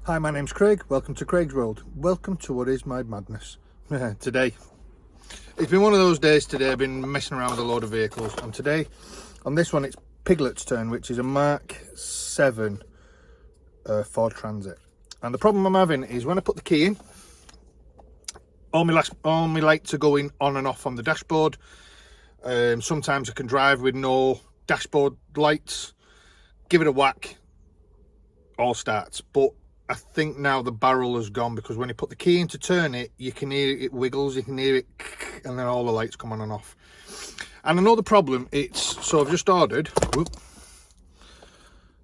Hi, my name's Craig. Welcome to Craig's World. Welcome to what is my madness. Today, it's been one of those days today. I've been messing around with a load of vehicles, and today, on this one, it's Piglet's turn, which is a Mark 7 Ford Transit. And the problem I'm having is when I put the key in, all my lights are going on and off on the dashboard. Sometimes I can drive with no dashboard lights. Give it a whack, all starts. But I think now the barrel has gone, because when you put the key in to turn it, you can hear it wiggles, you can hear it, and then all the lights come on and off. And I know the problem, so I've just ordered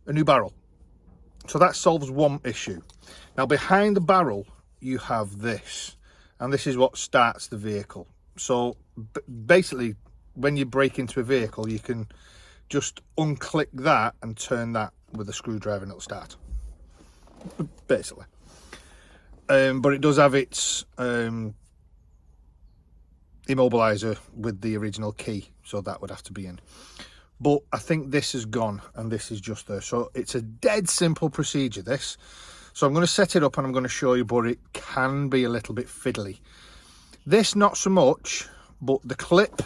a new barrel. So that solves one issue. Now behind the barrel, you have this, and this is what starts the vehicle. So basically, when you break into a vehicle, you can just unclick that and turn that with a screwdriver and it'll start. Basically, but it does have its immobilizer with the original key, so that would have to be in. But I think this is gone and this is just there, so it's a dead simple procedure, this. So I'm going to set it up and I'm going to show you, but it can be a little bit fiddly. This not so much, but the clip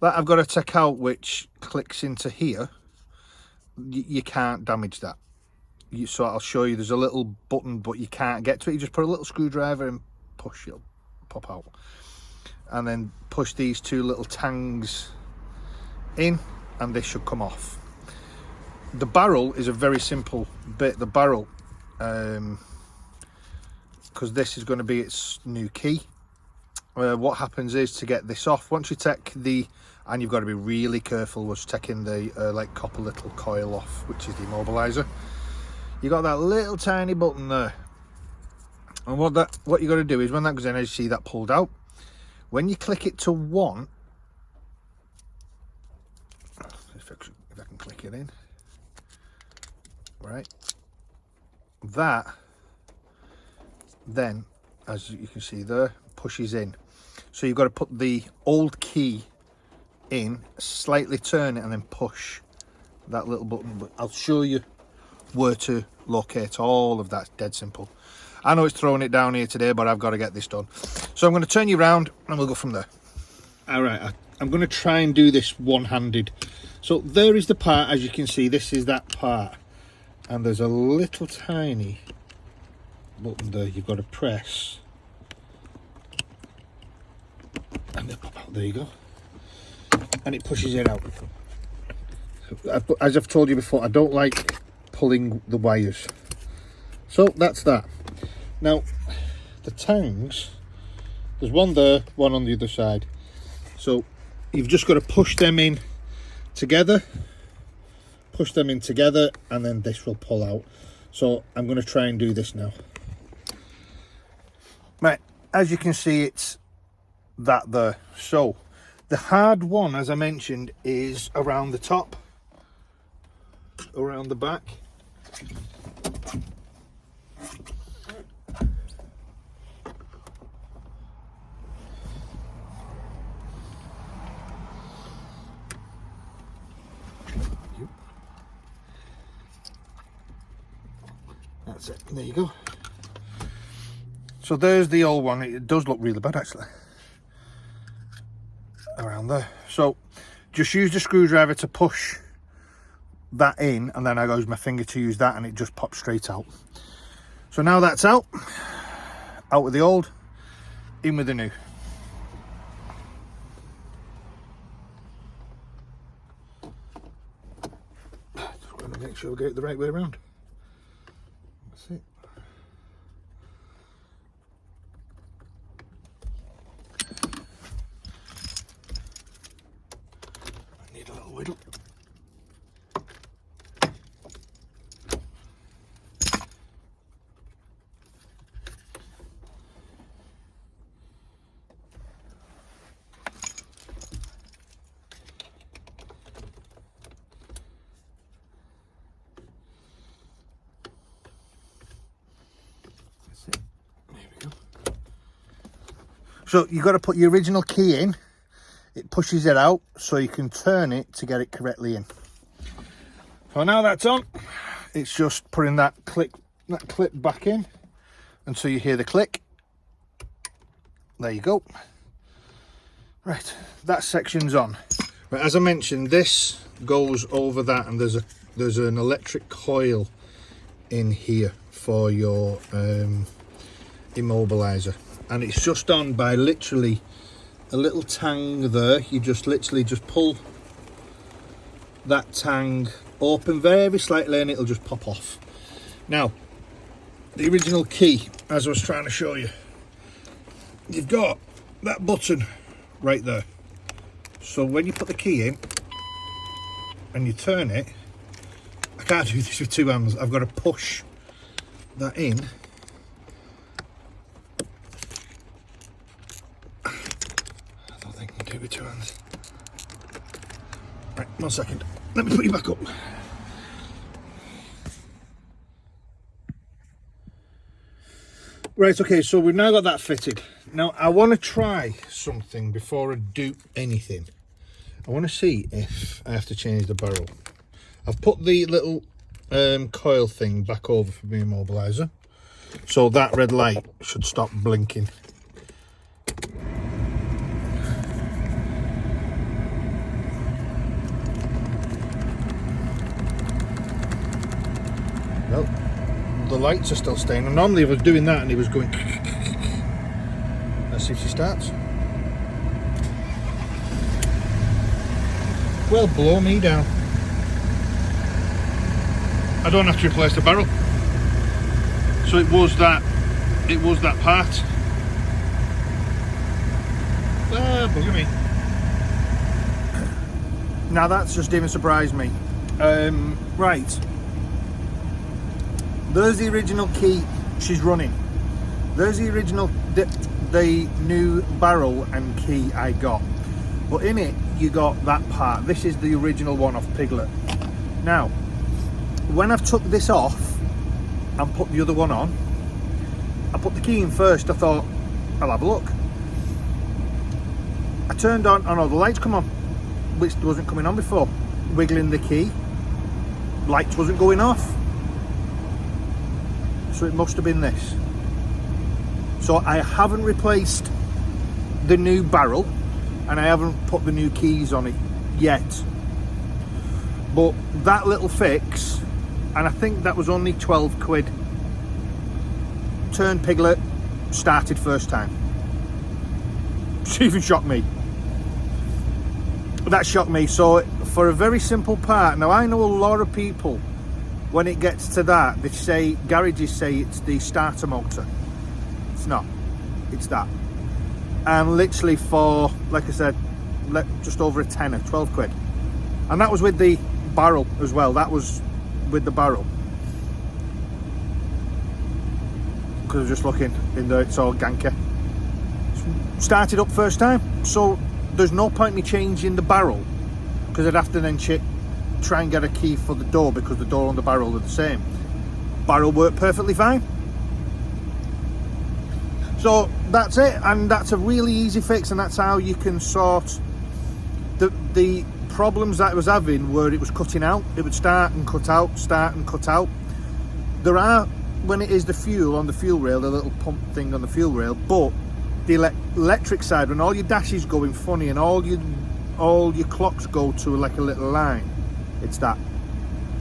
that I've got to take out, which clicks into here, you can't damage that. So I'll show you, there's a little button, but you can't get to it. You just put a little screwdriver and push, it'll pop out. And then push these two little tangs in and this should come off. The barrel is a very simple bit. The barrel, because this is going to be its new key. What happens is, to get this off, once you take and you've got to be really careful with taking the like copper little coil off, which is the immobilizer. You got that little tiny button there, and what you got to do is, when that goes in, as you see that pulled out, when you click it to 1, if I can click it in, right, that then, as you can see there, pushes in. So you've got to put the old key in, slightly turn it, and then push that little button. But I'll show you where to locate all of that. Dead simple. I know it's throwing it down here today, but I've got to get this done. So I'm going to turn you around and we'll go from there. All right, I'm going to try and do this one-handed. So there is the part, as you can see, this is that part, and there's a little tiny button there you've got to press, and they'll pop out. There you go, and it pushes it out. As I've told you before, I don't like pulling the wires, so that's that. Now the tangs, there's one there, one on the other side, so you've just got to push them in together, and then this will pull out. So I'm going to try and do this now. Right, as you can see, it's that there. So the hard one, as I mentioned, is around the top, around the back. That's it, there you go. So there's the old one. It does look really bad actually, around there. So just use the screwdriver to push that in, and then I use my finger to use that, and it just pops straight out. So now that's out with the old, in with the new. Just going to make sure we get it the right way around. That's it. I need a little whittle. So you've got to put your original key in, it pushes it out so you can turn it to get it correctly in. So now that's on, it's just putting that click that clip back in until you hear the click. There you go. Right, that section's on. Right, as I mentioned, this goes over that, and there's an electric coil in here for your immobilizer, and it's just on by literally a little tang there. You just literally just pull that tang open very slightly and it'll just pop off. Now, the original key, as I was trying to show you, you've got that button right there. So when you put the key in and you turn it, I can't do this with two hands, I've got to push that in. I don't think I can do it with two hands. Right, 1 second, let me put you back up. Right, okay, so we've now got that fitted. Now I want to try something before I do anything. I want to see if I have to change the barrel. I've put the little coil thing back over for the immobilizer, so that red light should stop blinking. Well, the lights are still staying, and normally I was doing that and he was going. Let's see if she starts. Well, blow me down. I don't have to replace the barrel, so it was that part. Bugger me. Now that's just even surprised me. Right, there's the original key. She's running. There's the original the new barrel and key I got, but in it you got that part. This is the original one off Piglet. Now when I've took this off and put the other one on, I put the key in first. I thought I'll have a look. I turned on, oh no, the lights come on, which wasn't coming on before. Wiggling the key, lights wasn't going off, so it must have been this. So I haven't replaced the new barrel and I haven't put the new keys on it yet, but that little fix, and I think that was only 12 quid. Turned Piglet, started first time. It even shocked me. That shocked me. So for a very simple part, now I know a lot of people, when it gets to that, they say, garages say it's the starter motor. It's not, it's that. And literally for, like I said, just over a tenner, 12 quid. And that was with the barrel as well. That was with the barrel. Because I was just looking in there, it's all ganky. Started up first time, so there's no point me changing the barrel, because I'd have to then try and get a key for the door, because the door and the barrel are the same. Barrel worked perfectly fine. So that's it, and that's a really easy fix, and that's how you can sort the problems that I was having, where it was cutting out. It would start and cut out, start and cut out. There are, when it is the fuel on the fuel rail, the little pump thing on the fuel rail, but the electric side, when all your dashes going funny and all your clocks go to like a little line, it's that.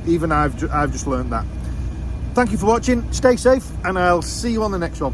Even I've just learned that. Thank you for watching, stay safe, and I'll see you on the next one.